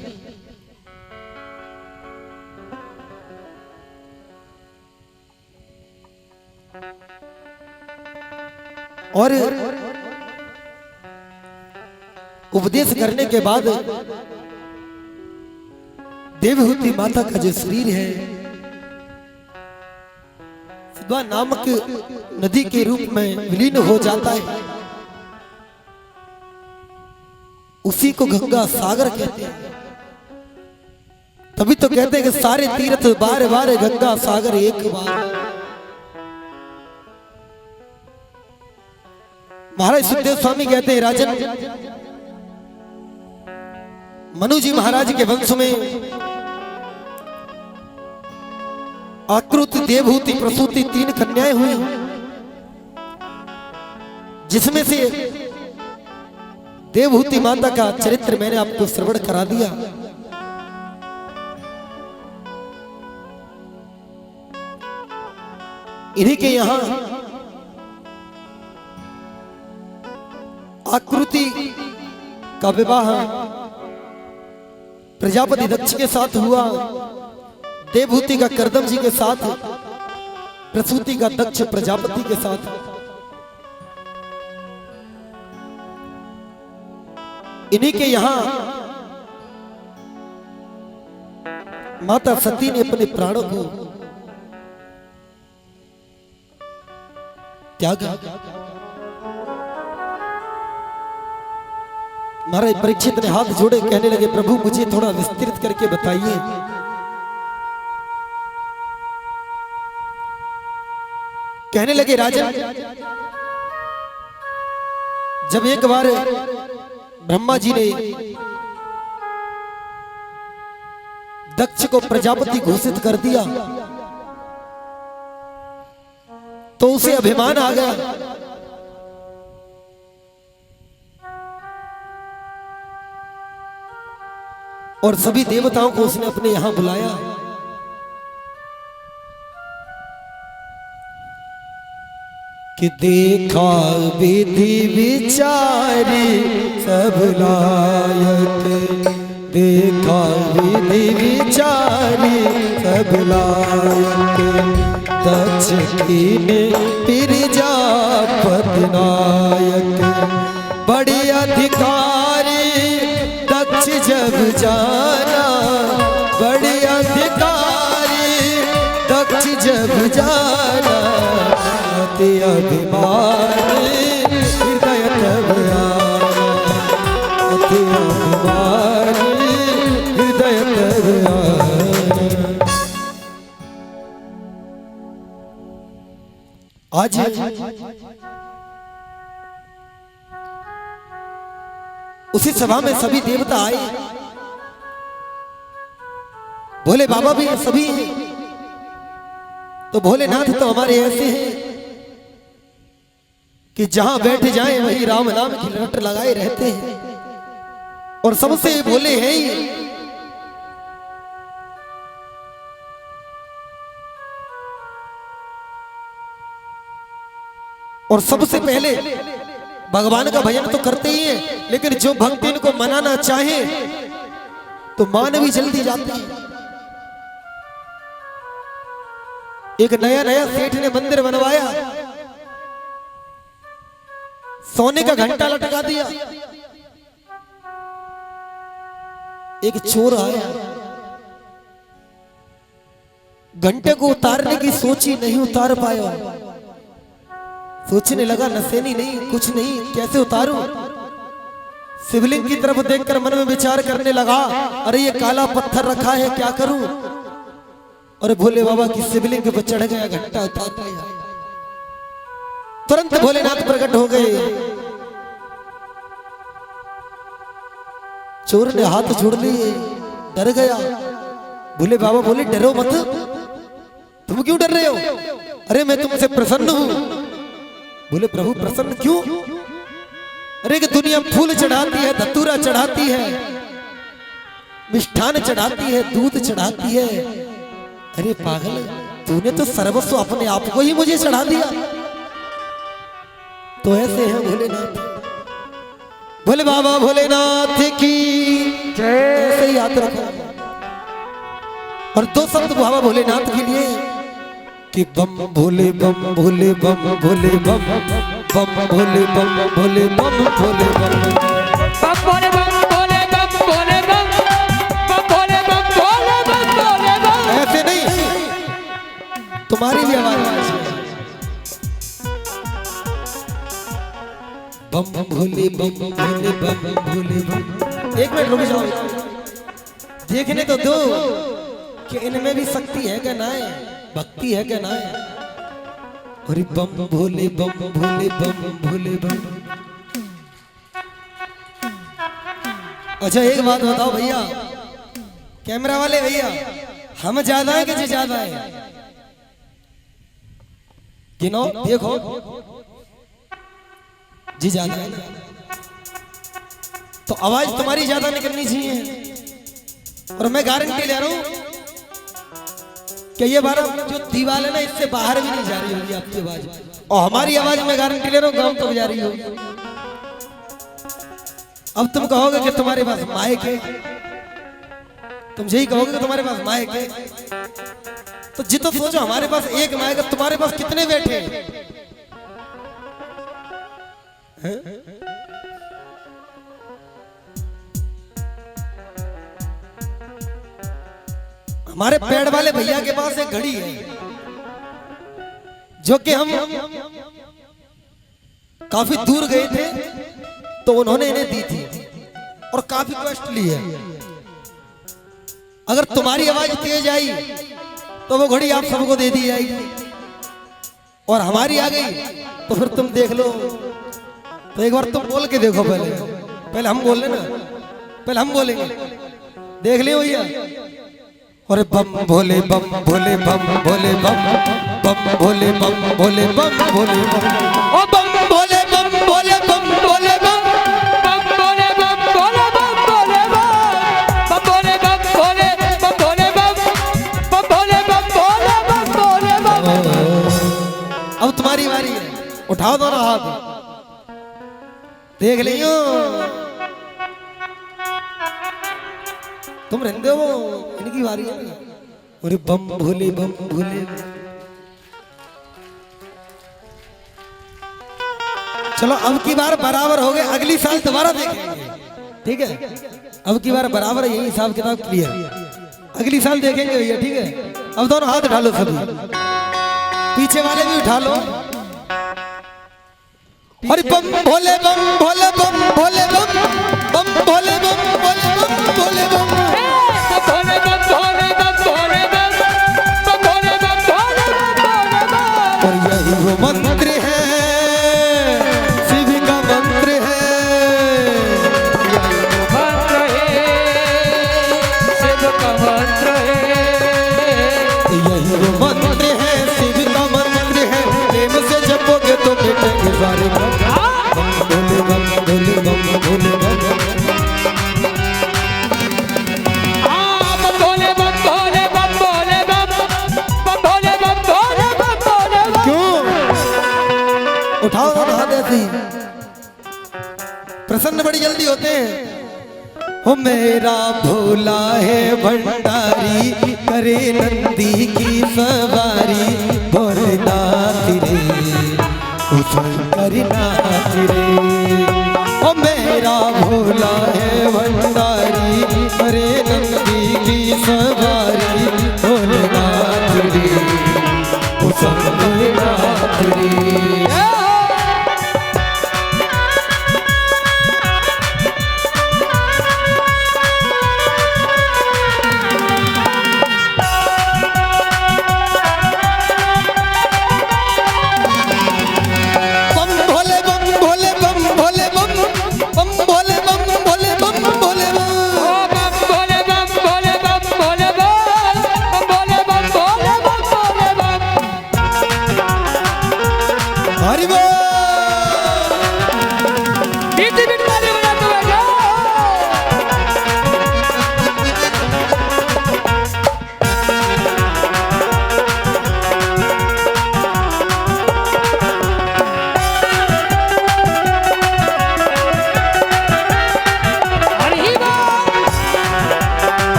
और उपदेश करने के बाद देवहूति माता का जो शरीर है सुधा नामक नदी के रूप में विलीन हो जाता है। उसी को गंगा सागर कहते हैं। तभी तो कहते हैं कि सारे तीर्थ बार बार गंगा सागर एक बार। महाराज सुखदेव स्वामी कहते हैं राजन, मनु जी महाराज के वंश में आकृति देवहूति प्रसूति 3 कन्याएं हुई, जिसमें से देवहूति माता का चरित्र मैंने आपको श्रवण करा दिया। इन्हीं के यहां आकृति का विवाह प्रजापति दक्ष के साथ हुआ, देवहूति का करदम जी के साथ, प्रसूति का दक्ष प्रजापति के साथ। इन्हीं के यहां माता सती ने अपने प्राणों को त्यागा। महाराज परीक्षित ने हाथ जोड़े, कहने लगे प्रभु मुझे थोड़ा विस्तृत करके बताइए। कहने लगे राजन, जब एक बार ब्रह्मा जी ने दक्ष को प्रजापति घोषित कर दिया तो उसे अभिमान आ गया। और सभी देवताओं को उसने अपने यहां बुलाया। कि देखा विधि विचारी सब लायक, देखा विधि विचारी सब लायक, दक्ष कीने प्रजापति नायक, बड़ी अधिकारी दक्ष जब जाना, बड़ी अधिकारी दक्ष जब जाना, अति अभिमानी हृदय तब आना, अति अभिमानी हृदय तब आना। आज उसी सभा में सभी देवता आए, भोले बाबा भी सभी हैं। तो भोलेनाथ तो हमारे ऐसे हैं कि जहां बैठ जाएं वहीं राम नाम की रट लगाए रहते हैं, और सबसे भोले हैं ही। और सबसे पहले भगवान का भजन तो करते ही हैं, लेकिन जो भक्त इनको मनाना चाहे तो मान भी जल्दी जाते हैं। एक नया नया सेठ ने मंदिर बनवाया, सोने का घंटा लटका दिया। एक चोर आया, घंटे को उतारने की सोची, नहीं उतार पाया। सोचने लगा नसेनी नहीं, कुछ नहीं, कैसे उतारूं। शिवलिंग की तरफ देखकर मन में विचार करने लगा, अरे ये काला पत्थर रखा है, क्या करूं। और भोले बाबा की शिवलिंग पर चढ़ गया, घंटा उतार लिया। तुरंत भोलेनाथ प्रकट हो गए। चोर ने हाथ जोड़ लिए, डर गया। भोले बाबा बोले, डरो मत, तुम क्यों डर रहे हो। अरे मैं तुमसे प्रसन्न हूं। बोले प्रभु प्रसन्न क्यों। अरे कि दुनिया फूल चढ़ाती है, धतूरा चढ़ाती है, मिष्ठान चढ़ाती है, दूध चढ़ाती है। अरे पागल, तूने तो सर्वस्व अपने आप को ही मुझे चढ़ा दिया। तो ऐसे हैं भोलेनाथ। भोले बाबा भोलेनाथ की ऐसे ही याद रखो। और दो शब्द बाबा भोलेनाथ के लिए कि बम भोले बम भोले बम भोले बम बम भोले बम भोले बम भोले बम बम भोले बम भोले बम भोले बम बम भोले बम भोले बम भोले बम। ऐसे नहीं, तुम्हारी भी आवाज है। बम भोले बम भोले बम भोले बम। एक मिनट रुक जाओ, देखने तो दो कि इनमें भी शक्ति है क्या ना है, भक्ति है क्या ना है। अरे बम भोले बम भोले बम भोले बम। अच्छा एक बात बताओ भैया, कैमरा वाले भैया, हम ज्यादा है कि जी ज्यादा है। गिनो देखो, जी ज्यादा है तो आवाज तुम्हारी ज्यादा निकलनी चाहिए। और मैं गारंटी ले रहा हूं कि ये बार जो दीवार है ना, इससे बाहर भी नहीं जा रही होगी आपकी आवाज। और हमारी आवाज मैं गारंटी ले रहा हूँ गांव तक जा रही होगी। अब तुम कहोगे कि तुम्हारे पास माइक है, तुम यही कहोगे कि तुम्हारे पास माइक है। तो जितना सोचो, हमारे पास एक माइक है, तुम्हारे पास कितने बैठे हैं? हमारे पेड़ वाले भैया के पास एक घड़ी है जो कि हम काफी दूर गए थे तो उन्होंने इन्हें दी थी और काफी कॉस्टली है। अगर तुम्हारी आवाज तेज आई तो वो घड़ी आप सबको दे दी जाएगी, और हमारी आ गई तो फिर तुम देख लो। तो एक बार तुम बोल के देखो, पहले हम बोल लेना, पहले हम बोलेंगे, देख लियो भैया। और बम भोले बम भोले बम भोले बम बम भोले बम भोले बम भोले बम ओ बम भोले बम भोले बम भोले बम बम भोले बम भोले बम भोले बम बम भोले बम भोले बम भोले बम बम भोले बम भोले बम भोले बम। अब तुम्हारी बारी है। उठाओ दोनों हाथ, देख लियो तुम रहते हो, इनकी बारी है। अरे बम भोले बम भोले। चलो अब की बार बराबर हो गए, अगली साल दोबारा देखेंगे, ठीक है? अब की बार बराबर है, यही हिसाब किताब क्लियर, अगली साल देखेंगे भैया, ठीक है? अब दोनों हाथ उठा लो, सभी पीछे वाले भी उठा लो। अरे बम भोले बम भोले बम भोले बम बम भोले बम भोले बम भोले बम भोले बम भोले बम भोले बम भोले बम भोले बम। और यही वो मंत्र है, शिव का मंत्र है, मंत्र है, शिव का मंत्र है, यही वो मंत्र है, शिव का मंत्र है, प्रेम से जपोगे तो मिटेंगे सारे बम भोले बम भोले बम भोले बम। भोले बम भोले बम भोले बम भोले बम भोले बम भोले बम। क्यों? उठाओ दोनों हाथ ऐसे, प्रसन्न बड़ी जल्दी होते हैं। ओ मेरा भोला है भंडारी, करे नंदी की सवारी, भोलेनाथ रे शंकरनाथ रे। ओ मेरा भोला है भंडारी, करे नंदी की सवारी, भोलेनाथ रे शंकरनाथ रे। भोले बम भोले बम भोले बम भोले बम भोले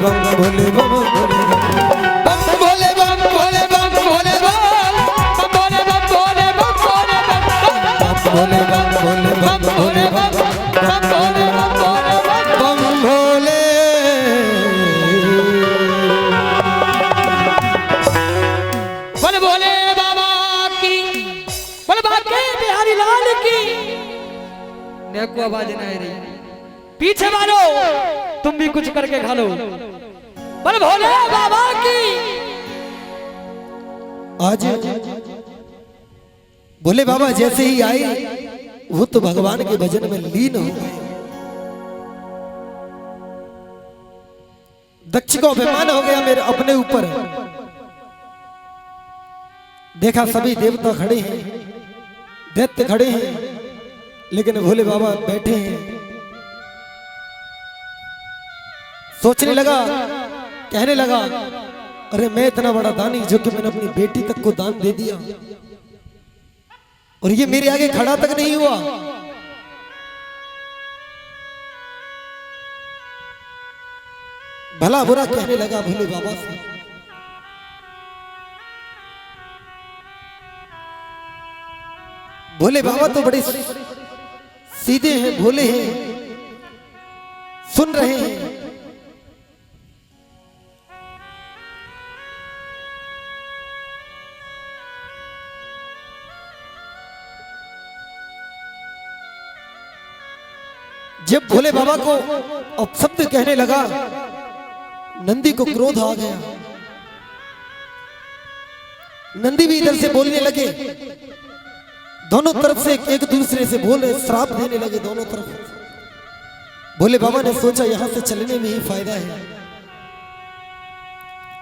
बम भोले बम भोले बम भोले बम भोले बम भोले बम भोले बम भोले बम भोले बम भोले बम भोले बोले बोले बाबा की, बोले बाके बिहारी लाल की। देखो आवाज नहीं आ रही, पीछे वालों तुम भी कुछ करके खा लो। बोले भोले बाबा की। आज भोले बाबा जैसे ही आए वो तो भगवान के भजन में लीन हो गए। दक्ष को अभिमान हो गया मेरे अपने ऊपर। देखा सभी देवता खड़े हैं, दैत्य खड़े हैं, लेकिन भोले बाबा बैठे हैं। सोचने लगा, कहने लगा, अरे मैं इतना बड़ा दानी जो कि मैंने अपनी बेटी तक को दान दे दिया और ये मेरे आगे खड़ा तक नहीं हुआ। भला बुरा कहने लगा भोले बाबा से। भोले बाबा तो बड़े सीधे हैं, भोले हैं, सुन रहे हैं। जब भोले बाबा को अपशब्द कहने लगा, नंदी को क्रोध आ गया। नंदी भी इधर से बोलने लगे, दोनों तरफ से एक दूसरे से बोले, श्राप देने लगे दोनों तरफ। भोले बाबा ने सोचा यहां से चलने में ही फायदा है।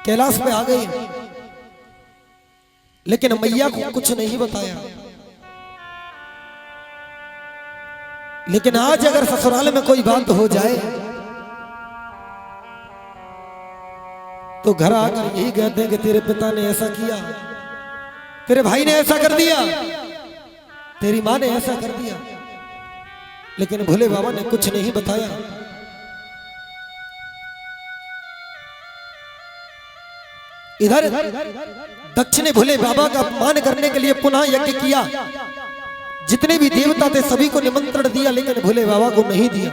कैलाश पे आ गए, लेकिन मैया को कुछ नहीं बताया। लेकिन आज अगर ससुराल में कोई बात हो जाए तो घर आकर यही कहते हैं कि तेरे पिता ने ऐसा किया, तेरे भाई ने ऐसा कर दिया, तेरी मां ने ऐसा कर दिया। लेकिन भोले बाबा ने कुछ नहीं बताया। इधर दक्ष ने भोले बाबा का अपमान करने के लिए पुनः यज्ञ किया। जितने भी देवता थे सभी को निमंत्रण दिया, लेकिन भोले बाबा को नहीं दिया।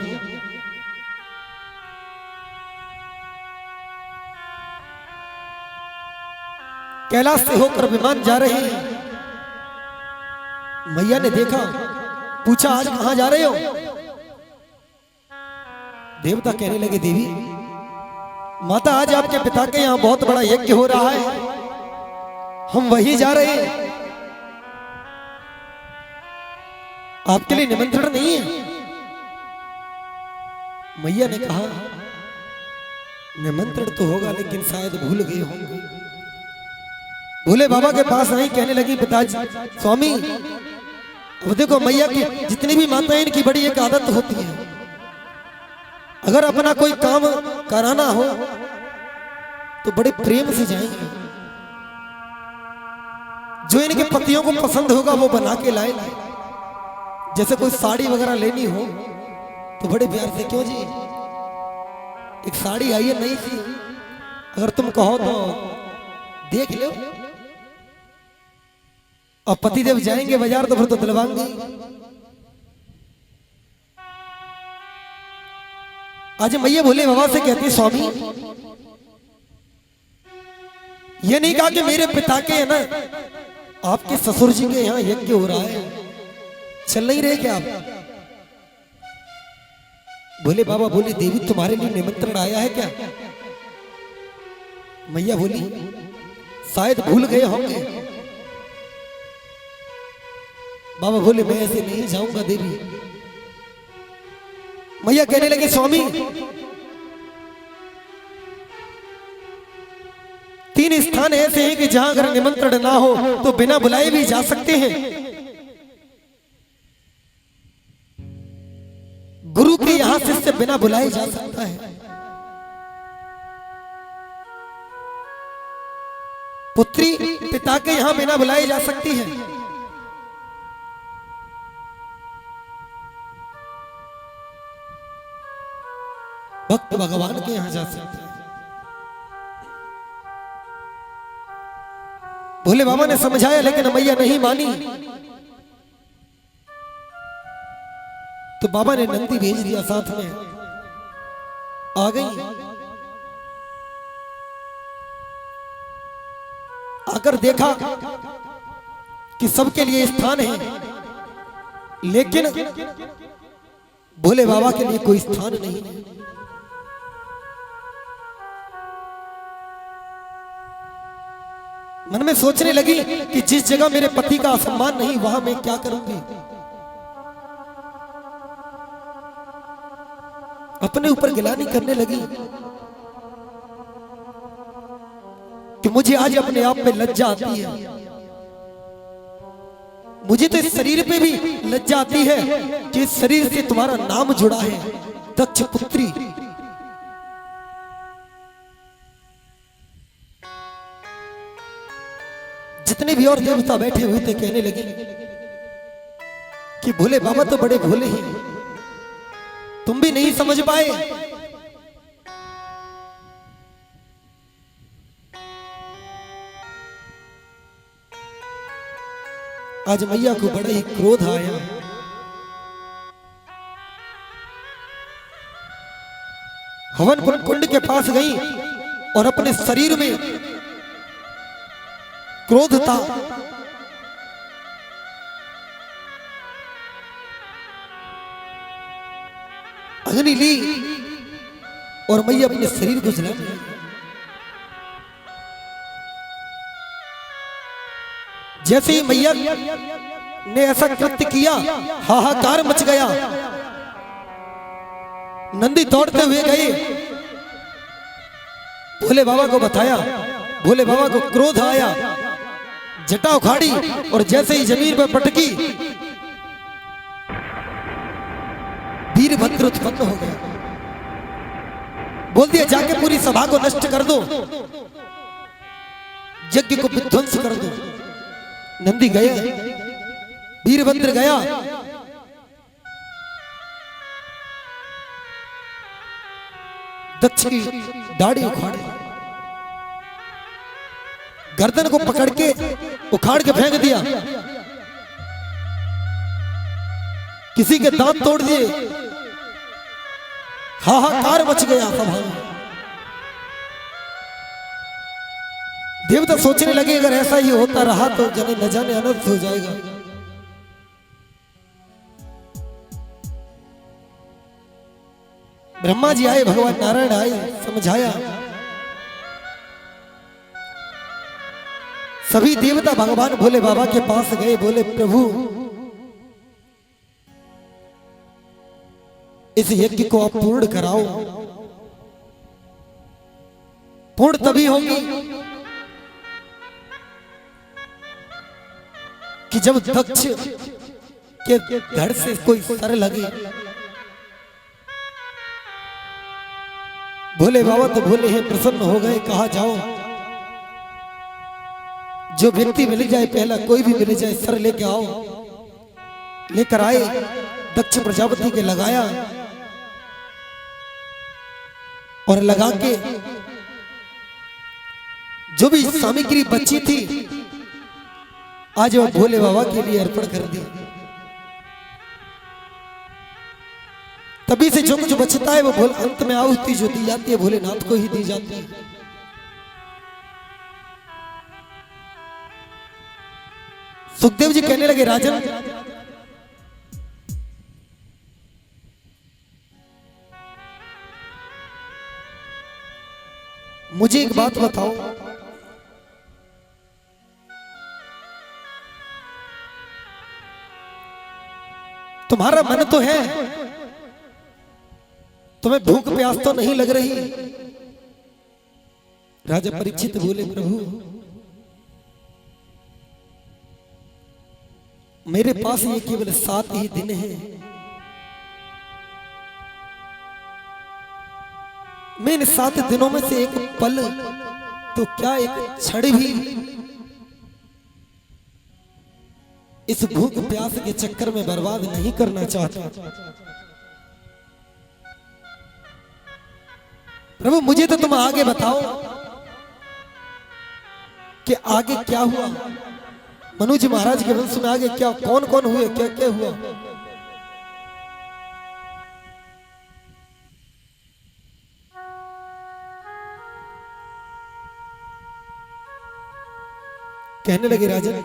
कैलाश से होकर विमान जा रहे हैं। मैया ने देखा, पूछा आज कहां जा रहे हो? देवता कहने लगे देवी माता आज आपके पिता के यहां बहुत बड़ा यज्ञ हो रहा है, हम वहीं जा रहे हैं। आपके लिए निमंत्रण नहीं है। मैया ने कहा निमंत्रण तो होगा, लेकिन शायद भूल गए होंगे। भोले बाबा के पास आई, कहने लगी पिताजी स्वामी अब देखो मैया की जितनी भी माताएं इनकी बड़ी एक आदत होती है, अगर अपना कोई काम कराना हो तो बड़े प्रेम से जाएंगे, जो इनके पतियों को पसंद होगा वो बना के लाए। जैसे कोई साड़ी वगैरह लेनी हो तो बड़े प्यार से, क्यों जी एक साड़ी आई है नई सी, अगर तुम कहो तो देख लो। और पतिदेव जाएंगे बाजार तो फिर तो दिलवाएंगे। आज मैया भोले बाबा से कहती स्वामी ये नहीं कहा कि मेरे पिता के है ना आपके ससुर जी के यहाँ यज्ञ हो रहा है, चल नहीं रहे क्या आप? भोले बाबा बोले देवी तुम्हारे लिए निमंत्रण आया है क्या? मैया बोली शायद भूल गए होंगे। बाबा बोले मैं ऐसे नहीं जाऊंगा देवी। मैया कहने लगे स्वामी 3 स्थान ऐसे हैं कि जहां अगर निमंत्रण ना हो तो बिना बुलाए भी जा सकते हैं। गुरु के यहां शिष्य बिना बुलाए जा सकता है, पुत्री पिता के यहां बिना बुलाए जा सकती है, भक्त भगवान के यहां जा सकते हैं। भोले बाबा ने समझाया लेकिन मैया नहीं मानी, तो बाबा ने नंदी भेज दिया, साथ में आ गई। आकर देखा कि सबके लिए स्थान है, लेकिन भोले बाबा के लिए कोई स्थान नहीं है। मन में सोचने लगी कि जिस जगह मेरे पति का सम्मान नहीं वहां मैं क्या करूंगी। अपने ऊपर गिलानी करने लगी कि मुझे आज अपने आप पे लज्जा आती है, मुझे तो इस शरीर पे भी लज्जा आती है कि इस शरीर से तुम्हारा नाम जुड़ा है दक्ष पुत्री। जितने भी और देवता बैठे हुए थे कहने लगे कि भोले बाबा तो बड़े भोले हैं, तुम भी नहीं समझ पाए। आज मैया को बड़ा ही क्रोध आया। हवन कुंड के पास गई और अपने शरीर में क्रोध था, अग्नि ली और मैया अपने शरीर को जला दिया। जैसे ही मैया ने ऐसा कृत्य किया हाहाकार मच गया। नंदी दौड़ते हुए गए, भोले बाबा को बताया। भोले बाबा को क्रोध आया, जटा उखाड़ी और जैसे ही जमीन पर पटकी, वीरभद्र उत्पन्न हो गया। बोल दिया जाके पूरी सभा को नष्ट कर दो, यज्ञ को विध्वंस कर दो। नंदी गया, वीरभद्र गया, दक्ष की दाढ़ी उखाड़ी, गर्दन को पकड़ के उखाड़ के फेंक दिया, किसी के दांत तोड़ दिए, हाहाकार मच गया सभा में। देवता सोचने लगे अगर ऐसा ही होता रहा तो जने न जाने अनर्थ हो जाएगा। ब्रह्मा जी आए, भगवान नारायण आए, समझाया। सभी देवता भगवान भोले बाबा के पास गए, बोले प्रभु इस यज्ञ को आप पूर्ण कराओ। पूर्ण तभी होगी कि जब दक्ष के धड़ से कोई सर लगे। भोले बाबा तो भोले हैं, प्रसन्न हो गए। कहा जाओ, जो व्यक्ति मिल जाए, पहला कोई भी मिल जाए, सर लेके आओ। लेकर आए, दक्ष प्रजापति के लगाया और लगा के जो भी सामग्री बची थी आज वो भोले बाबा के लिए अर्पण कर दी। तभी से जो कुछ बचता है वो भोले अंत में आहुति जो दी जाती है भोलेनाथ को ही दी जाती है। सुखदेव जी कहने लगे राजन, मुझे एक बात बताओ, तुम्हारा मन तो है, तुम्हें भूख प्यास तो नहीं लग रही? राजा परीक्षित बोले प्रभु मेरे पास ये केवल 7 ही दिन हैं, मैं इन 7 दिनों में से एक पल तो क्या एक क्षण भी इस भूख प्यास के चक्कर में बर्बाद नहीं करना चाहता। प्रभु मुझे तो तुम आगे बताओ कि आगे क्या हुआ। मनु जी महाराज के वंश में आगे क्या, कौन कौन हुए, क्या क्या हुआ? कहने लगे राजन